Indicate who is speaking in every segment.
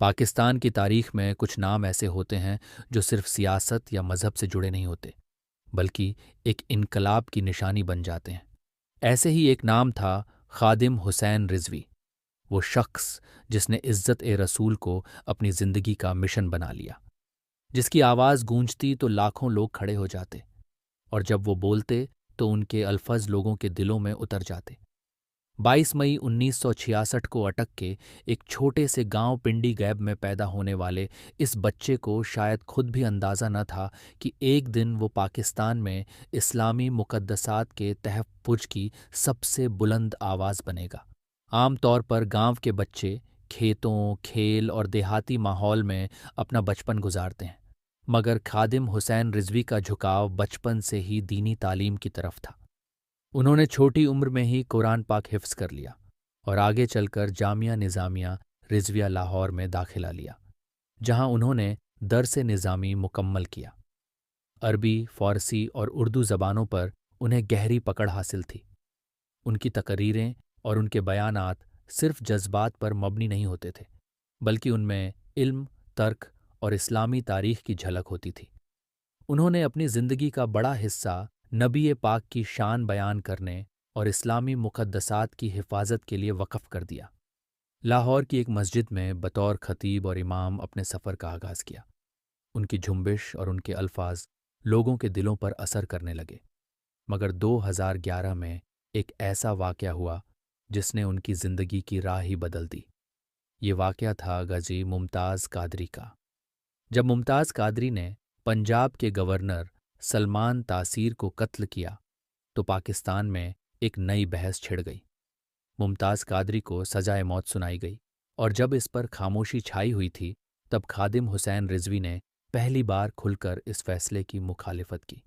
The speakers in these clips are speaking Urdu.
Speaker 1: پاکستان کی تاریخ میں کچھ نام ایسے ہوتے ہیں جو صرف سیاست یا مذہب سے جڑے نہیں ہوتے، بلکہ ایک انقلاب کی نشانی بن جاتے ہیں۔ ایسے ہی ایک نام تھا خادم حسین رضوی، وہ شخص جس نے عزت رسول کو اپنی زندگی کا مشن بنا لیا، جس کی آواز گونجتی تو لاکھوں لوگ کھڑے ہو جاتے، اور جب وہ بولتے تو ان کے الفاظ لوگوں کے دلوں میں اتر جاتے۔ 22 مئی 1966 کو اٹک کے ایک چھوٹے سے گاؤں پنڈی گیب میں پیدا ہونے والے اس بچے کو شاید خود بھی اندازہ نہ تھا کہ ایک دن وہ پاکستان میں اسلامی مقدسات کے تحفظ کی سب سے بلند آواز بنے گا۔ عام طور پر گاؤں کے بچے کھیتوں، کھیل اور دیہاتی ماحول میں اپنا بچپن گزارتے ہیں، مگر خادم حسین رضوی کا جھکاؤ بچپن سے ہی دینی تعلیم کی طرف تھا۔ انہوں نے چھوٹی عمر میں ہی قرآن پاک حفظ کر لیا اور آگے چل کر جامعہ نظامیہ رضویہ لاہور میں داخلہ لیا، جہاں انہوں نے درس نظامی مکمل کیا۔ عربی، فارسی اور اردو زبانوں پر انہیں گہری پکڑ حاصل تھی۔ ان کی تقریریں اور ان کے بیانات صرف جذبات پر مبنی نہیں ہوتے تھے، بلکہ ان میں علم، ترک اور اسلامی تاریخ کی جھلک ہوتی تھی۔ انہوں نے اپنی زندگی کا بڑا حصہ نبی پاک کی شان بیان کرنے اور اسلامی مقدسات کی حفاظت کے لیے وقف کر دیا۔ لاہور کی ایک مسجد میں بطور خطیب اور امام اپنے سفر کا آغاز کیا۔ ان کی جھنبش اور ان کے الفاظ لوگوں کے دلوں پر اثر کرنے لگے، مگر 2011 میں ایک ایسا واقعہ ہوا جس نے ان کی زندگی کی راہ ہی بدل دی۔ یہ واقعہ تھا غازی ممتاز قادری کا۔ جب ممتاز قادری نے پنجاب کے گورنر سلمان تاثیر کو قتل کیا تو پاکستان میں ایک نئی بحث چھڑ گئی۔ ممتاز قادری کو سزائے موت سنائی گئی، اور جب اس پر خاموشی چھائی ہوئی تھی تب خادم حسین رضوی نے پہلی بار کھل کر اس فیصلے کی مخالفت کی۔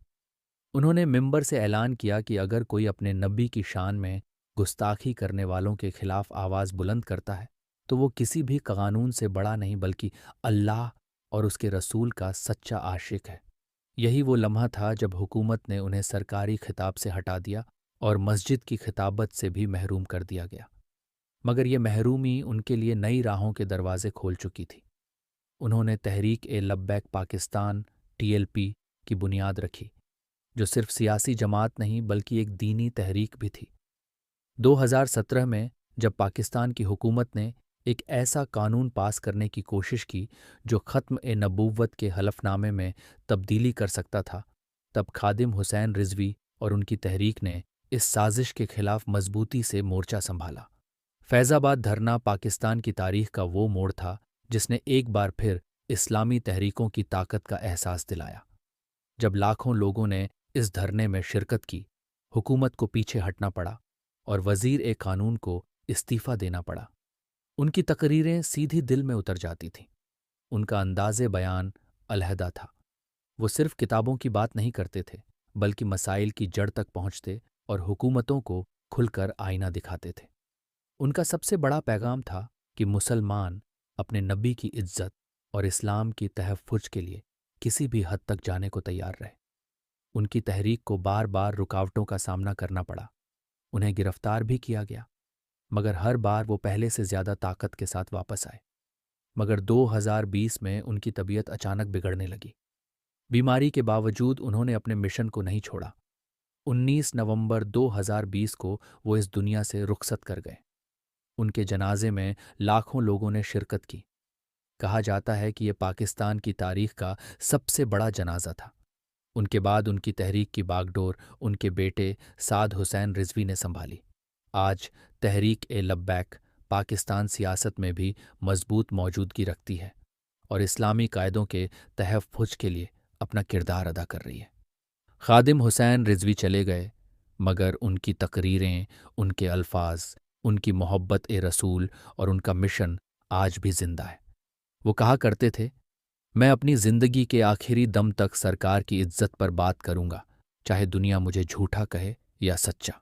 Speaker 1: انہوں نے ممبر سے اعلان کیا کہ اگر کوئی اپنے نبی کی شان میں گستاخی کرنے والوں کے خلاف آواز بلند کرتا ہے تو وہ کسی بھی قانون سے بڑا نہیں بلکہ اللہ اور اس کے رسول کا سچا عاشق ہے۔ یہی وہ لمحہ تھا جب حکومت نے انہیں سرکاری خطاب سے ہٹا دیا اور مسجد کی خطابت سے بھی محروم کر دیا گیا، مگر یہ محرومی ان کے لیے نئی راہوں کے دروازے کھول چکی تھی۔ انہوں نے تحریک لبیک پاکستان TLP کی بنیاد رکھی، جو صرف سیاسی جماعت نہیں بلکہ ایک دینی تحریک بھی تھی۔ 2017 میں جب پاکستان کی حکومت نے ایک ایسا قانون پاس کرنے کی کوشش کی جو ختم نبوت کے حلف نامے میں تبدیلی کر سکتا تھا، تب خادم حسین رضوی اور ان کی تحریک نے اس سازش کے خلاف مضبوطی سے مورچہ سنبھالا۔ فیض آباد دھرنا پاکستان کی تاریخ کا وہ موڑ تھا جس نے ایک بار پھر اسلامی تحریکوں کی طاقت کا احساس دلایا۔ جب لاکھوں لوگوں نے اس دھرنے میں شرکت کی، حکومت کو پیچھے ہٹنا پڑا اور وزیر قانون کو استعفیٰ دینا پڑا۔ ان کی تقریریں سیدھی دل میں اتر جاتی تھیں۔ ان کا انداز بیان علیحدہ تھا۔ وہ صرف کتابوں کی بات نہیں کرتے تھے بلکہ مسائل کی جڑ تک پہنچتے اور حکومتوں کو کھل کر آئینہ دکھاتے تھے۔ ان کا سب سے بڑا پیغام تھا کہ مسلمان اپنے نبی کی عزت اور اسلام کی تحفظ کے لیے کسی بھی حد تک جانے کو تیار رہے۔ ان کی تحریک کو بار بار رکاوٹوں کا سامنا کرنا پڑا، انہیں گرفتار بھی کیا گیا، مگر ہر بار وہ پہلے سے زیادہ طاقت کے ساتھ واپس آئے۔ مگر 2020 میں ان کی طبیعت اچانک بگڑنے لگی۔ بیماری کے باوجود انہوں نے اپنے مشن کو نہیں چھوڑا۔ 19 نومبر 2020 کو وہ اس دنیا سے رخصت کر گئے۔ ان کے جنازے میں لاکھوں لوگوں نے شرکت کی۔ کہا جاتا ہے کہ یہ پاکستان کی تاریخ کا سب سے بڑا جنازہ تھا۔ ان کے بعد ان کی تحریک کی باغ ڈور ان کے بیٹے سعد حسین رضوی نے سنبھالی۔ آج تحریک لبیک پاکستان سیاست میں بھی مضبوط موجودگی رکھتی ہے اور اسلامی قاعدوں کے تحفظ کے لیے اپنا کردار ادا کر رہی ہے۔ خادم حسین رضوی چلے گئے، مگر ان کی تقریریں، ان کے الفاظ، ان کی محبت رسول اور ان کا مشن آج بھی زندہ ہے۔ وہ کہا کرتے تھے، میں اپنی زندگی کے آخری دم تک سرکار کی عزت پر بات کروں گا، چاہے دنیا مجھے جھوٹا کہے یا سچا۔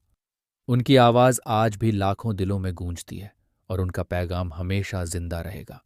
Speaker 1: ان کی آواز آج بھی لاکھوں دلوں میں گونجتی ہے اور ان کا پیغام ہمیشہ زندہ رہے گا۔